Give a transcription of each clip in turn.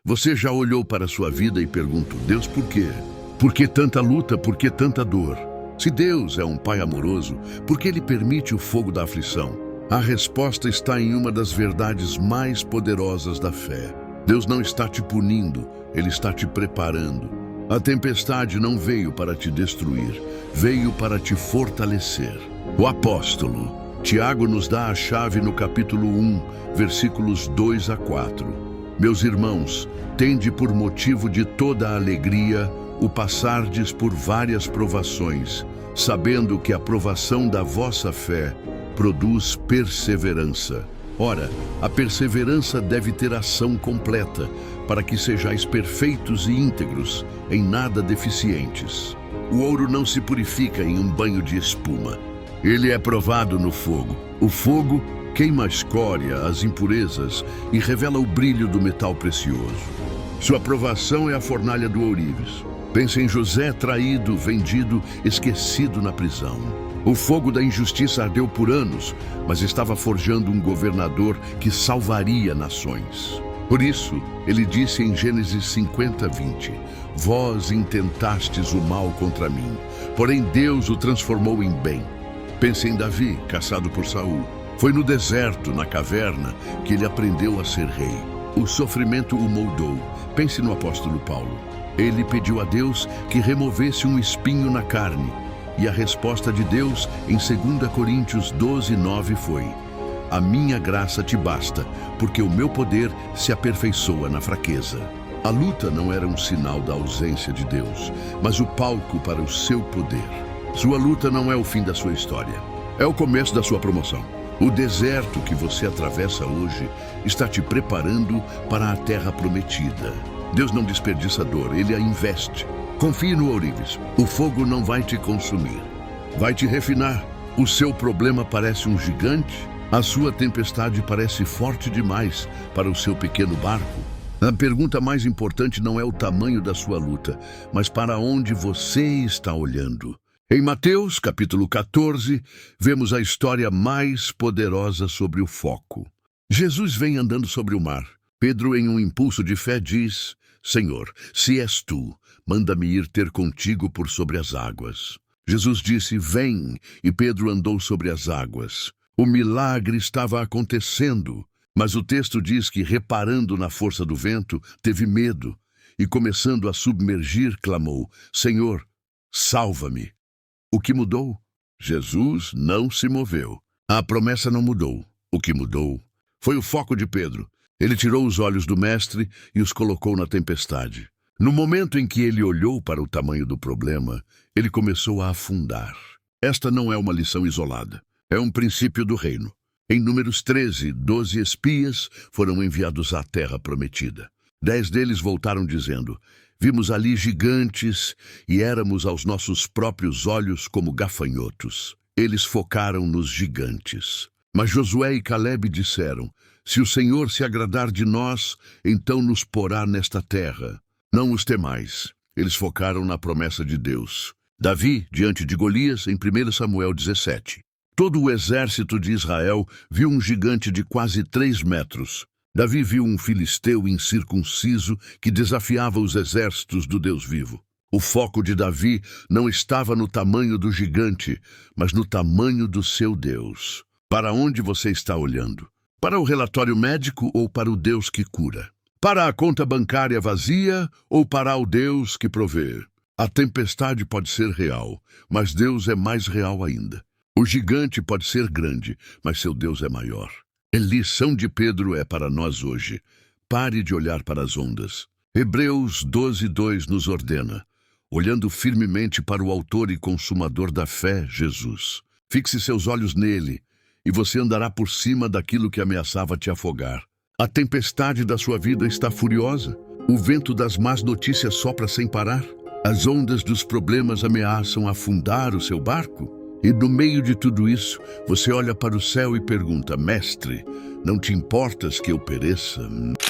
Você já olhou para a sua vida e perguntou: Deus, por quê? Por que tanta luta? Por que tanta dor? Se Deus é um Pai amoroso, por que Ele permite o fogo da aflição? A resposta está em uma das verdades mais poderosas da fé. Deus não está te punindo, Ele está te preparando. A tempestade não veio para te destruir, veio para te fortalecer. O apóstolo Tiago nos dá a chave no capítulo 1, versículos 2 a 4. Meus irmãos, tende por motivo de toda a alegria o passardes por várias provações, sabendo que a provação da vossa fé produz perseverança. Ora, a perseverança deve ter ação completa, para que sejais perfeitos e íntegros, em nada deficientes. O ouro não se purifica em um banho de espuma. Ele é provado no fogo. O fogo queima a escória, as impurezas e revela o brilho do metal precioso. Sua provação é a fornalha do ourives. Pense em José traído, vendido, esquecido na prisão. O fogo da injustiça ardeu por anos, mas estava forjando um governador que salvaria nações. Por isso, ele disse em Gênesis 50:20, vós intentastes o mal contra mim, porém Deus o transformou em bem. Pense em Davi, caçado por Saul. Foi no deserto, na caverna, que ele aprendeu a ser rei. O sofrimento o moldou. Pense no apóstolo Paulo. Ele pediu a Deus que removesse um espinho na carne. E a resposta de Deus em 2 Coríntios 12:9 foi: a minha graça te basta, porque o meu poder se aperfeiçoa na fraqueza. A luta não era um sinal da ausência de Deus, mas o palco para o seu poder. Sua luta não é o fim da sua história, é o começo da sua promoção. O deserto que você atravessa hoje está te preparando para a terra prometida. Deus não desperdiça dor, Ele a investe. Confie no ourives. O fogo não vai te consumir, vai te refinar. O seu problema parece um gigante, a sua tempestade parece forte demais para o seu pequeno barco. A pergunta mais importante não é o tamanho da sua luta, mas para onde você está olhando. Em Mateus, capítulo 14, vemos a história mais poderosa sobre o foco. Jesus vem andando sobre o mar. Pedro, em um impulso de fé, diz: Senhor, se és tu, manda-me ir ter contigo por sobre as águas. Jesus disse: vem, e Pedro andou sobre as águas. O milagre estava acontecendo, mas o texto diz que, reparando na força do vento, teve medo e, começando a submergir, clamou: Senhor, salva-me. O que mudou? Jesus não se moveu. A promessa não mudou. O que mudou foi o foco de Pedro. Ele tirou os olhos do mestre e os colocou na tempestade. No momento em que ele olhou para o tamanho do problema, ele começou a afundar. Esta não é uma lição isolada. É um princípio do reino. Em Números 13, 12 espias foram enviados à terra prometida. 10 deles voltaram dizendo: vimos ali gigantes e éramos aos nossos próprios olhos como gafanhotos. Eles focaram nos gigantes. Mas Josué e Calebe disseram: se o Senhor se agradar de nós, então nos porá nesta terra. Não os temais. Eles focaram na promessa de Deus. Davi, diante de Golias, em 1 Samuel 17. Todo o exército de Israel viu um gigante de quase 3 metros. Davi viu um filisteu incircunciso que desafiava os exércitos do Deus vivo. O foco de Davi não estava no tamanho do gigante, mas no tamanho do seu Deus. Para onde você está olhando? Para o relatório médico ou para o Deus que cura? Para a conta bancária vazia ou para o Deus que provê? A tempestade pode ser real, mas Deus é mais real ainda. O gigante pode ser grande, mas seu Deus é maior. A lição de Pedro é para nós hoje: pare de olhar para as ondas. Hebreus 12:2 nos ordena: olhando firmemente para o autor e consumador da fé, Jesus. Fixe seus olhos nele, e você andará por cima daquilo que ameaçava te afogar. A tempestade da sua vida está furiosa. O vento das más notícias sopra sem parar. As ondas dos problemas ameaçam afundar o seu barco. E no meio de tudo isso, você olha para o céu e pergunta: mestre, não te importas que eu pereça?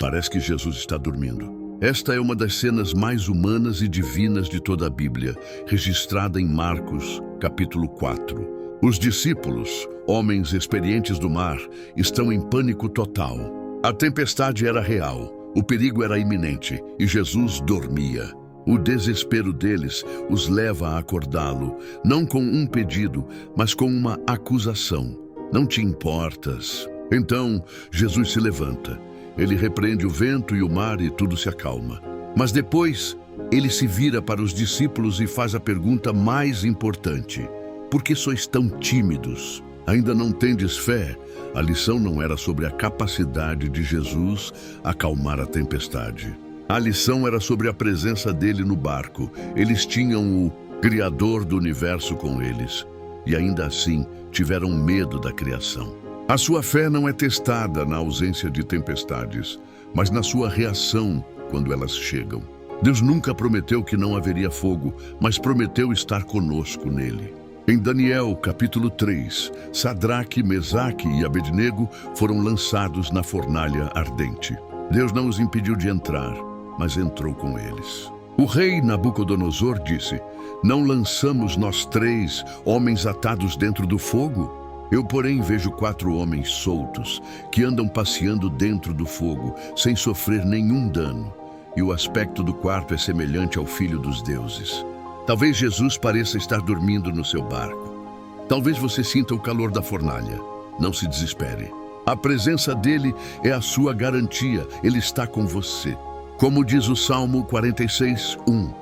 Parece que Jesus está dormindo. Esta é uma das cenas mais humanas e divinas de toda a Bíblia, registrada em Marcos, capítulo 4. Os discípulos, homens experientes do mar, estão em pânico total. A tempestade era real. O perigo era iminente e Jesus dormia. O desespero deles os leva a acordá-lo, não com um pedido, mas com uma acusação. Não te importas? Então, Jesus se levanta. Ele repreende o vento e o mar e tudo se acalma. Mas depois, ele se vira para os discípulos e faz a pergunta mais importante. Por que sois tão tímidos? Ainda não tendes fé? A lição não era sobre a capacidade de Jesus acalmar a tempestade. A lição era sobre a presença dele no barco. Eles tinham o Criador do universo com eles. E ainda assim, tiveram medo da criação. A sua fé não é testada na ausência de tempestades, mas na sua reação quando elas chegam. Deus nunca prometeu que não haveria fogo, mas prometeu estar conosco nele. Em Daniel, capítulo 3, Sadraque, Mesaque e Abednego foram lançados na fornalha ardente. Deus não os impediu de entrar, mas entrou com eles. O rei Nabucodonosor disse: não lançamos nós 3 homens atados dentro do fogo? Eu, porém, vejo 4 homens soltos, que andam passeando dentro do fogo, sem sofrer nenhum dano. E o aspecto do quarto é semelhante ao Filho dos Deuses. Talvez Jesus pareça estar dormindo no seu barco. Talvez você sinta o calor da fornalha. Não se desespere. A presença dele é a sua garantia. Ele está com você. Como diz o Salmo 46:1,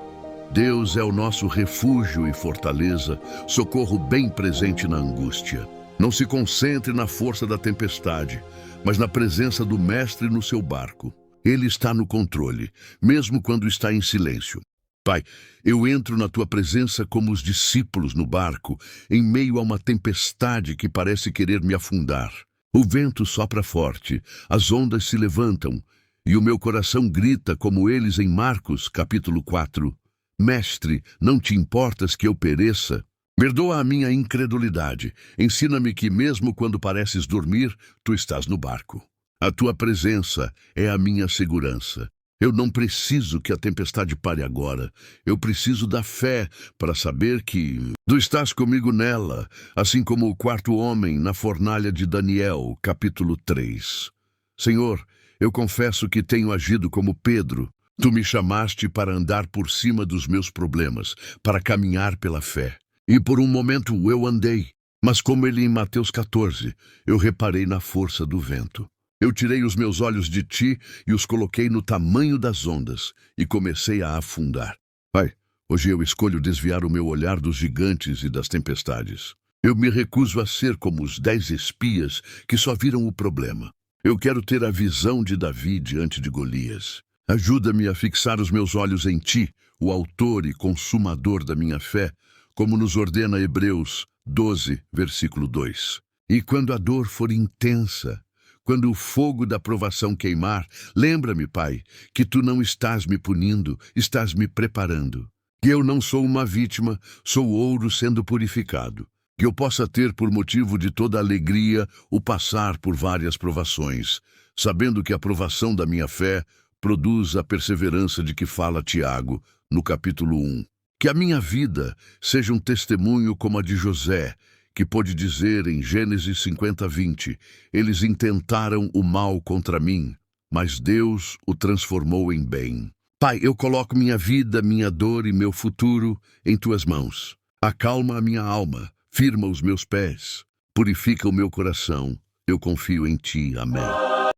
Deus é o nosso refúgio e fortaleza, socorro bem presente na angústia. Não se concentre na força da tempestade, mas na presença do Mestre no seu barco. Ele está no controle, mesmo quando está em silêncio. Pai, eu entro na tua presença como os discípulos no barco, em meio a uma tempestade que parece querer me afundar. O vento sopra forte, as ondas se levantam, e o meu coração grita como eles em Marcos, capítulo 4. Mestre, não te importas que eu pereça? Perdoa a minha incredulidade. Ensina-me que mesmo quando pareces dormir, tu estás no barco. A tua presença é a minha segurança. Eu não preciso que a tempestade pare agora. Eu preciso da fé para saber que tu estás comigo nela, assim como o 4º homem na fornalha de Daniel, capítulo 3. Senhor, eu confesso que tenho agido como Pedro. Tu me chamaste para andar por cima dos meus problemas, para caminhar pela fé. E por um momento eu andei, mas como ele em Mateus 14, eu reparei na força do vento. Eu tirei os meus olhos de ti e os coloquei no tamanho das ondas e comecei a afundar. Pai, hoje eu escolho desviar o meu olhar dos gigantes e das tempestades. Eu me recuso a ser como os 10 espias que só viram o problema. Eu quero ter a visão de Davi diante de Golias. Ajuda-me a fixar os meus olhos em ti, o autor e consumador da minha fé, como nos ordena Hebreus 12, versículo 2. E quando a dor for intensa, quando o fogo da provação queimar, lembra-me, Pai, que tu não estás me punindo, estás me preparando. Que eu não sou uma vítima, sou ouro sendo purificado. Que eu possa ter por motivo de toda alegria o passar por várias provações, sabendo que a provação da minha fé produz a perseverança de que fala Tiago, no capítulo 1. Que a minha vida seja um testemunho como a de José, que pôde dizer em Gênesis 50:20, eles intentaram o mal contra mim, mas Deus o transformou em bem. Pai, eu coloco minha vida, minha dor e meu futuro em tuas mãos. Acalma a minha alma, firma os meus pés, purifica o meu coração. Eu confio em ti. Amém.